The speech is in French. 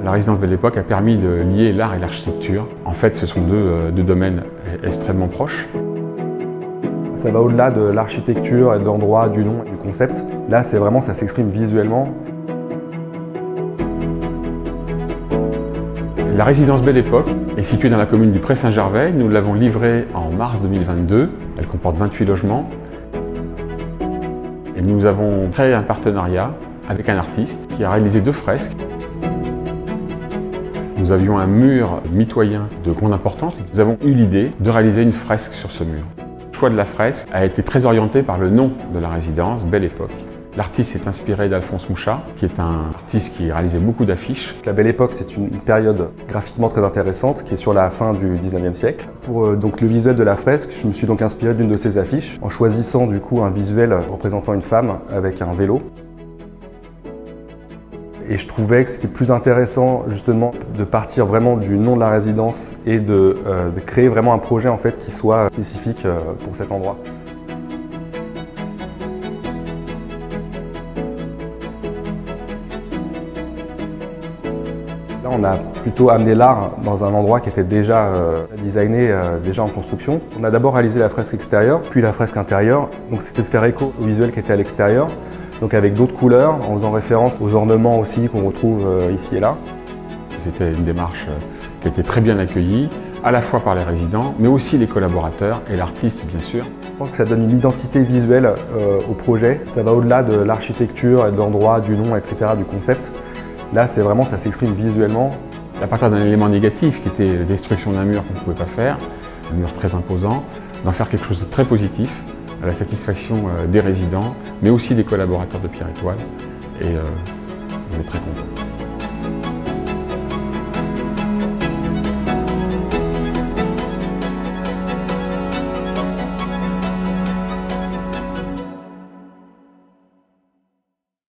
La résidence Belle Époque a permis de lier l'art et l'architecture. En fait, ce sont deux domaines extrêmement proches. Ça va au-delà de l'architecture et de l'endroit, du nom et du concept. Là, c'est vraiment, ça s'exprime visuellement. La résidence Belle Époque est située dans la commune du Pré-Saint-Gervais. Nous l'avons livrée en mars 2022. Elle comporte 28 logements. Et nous avons créé un partenariat avec un artiste qui a réalisé 2 fresques. Nous avions un mur mitoyen de grande importance et nous avons eu l'idée de réaliser une fresque sur ce mur. Le choix de la fresque a été très orienté par le nom de la résidence, Belle Époque. L'artiste s'est inspiré d'Alphonse Mouchat, qui est un artiste qui réalisait beaucoup d'affiches. La Belle Époque, c'est une période graphiquement très intéressante qui est sur la fin du 19e siècle. Pour donc, le visuel de la fresque, je me suis donc inspiré d'une de ces affiches en choisissant du coup un visuel représentant une femme avec un vélo. Et je trouvais que c'était plus intéressant justement de partir vraiment du nom de la résidence et de créer vraiment un projet en fait qui soit spécifique pour cet endroit. Là, on a plutôt amené l'art dans un endroit qui était déjà designé, déjà en construction. On a d'abord réalisé la fresque extérieure, puis la fresque intérieure. Donc c'était de faire écho au visuel qui était à l'extérieur. Donc avec d'autres couleurs, en faisant référence aux ornements aussi qu'on retrouve ici et là. C'était une démarche qui a été très bien accueillie, à la fois par les résidents, mais aussi les collaborateurs et l'artiste bien sûr. Je pense que ça donne une identité visuelle au projet. Ça va au-delà de l'architecture et de l'endroit, du nom, etc., du concept. Là, c'est vraiment, ça s'exprime visuellement. À partir d'un élément négatif qui était la destruction d'un mur qu'on ne pouvait pas faire, un mur très imposant, d'en faire quelque chose de très positif, à la satisfaction des résidents, mais aussi des collaborateurs de Pierre Étoile. Et on est très contents.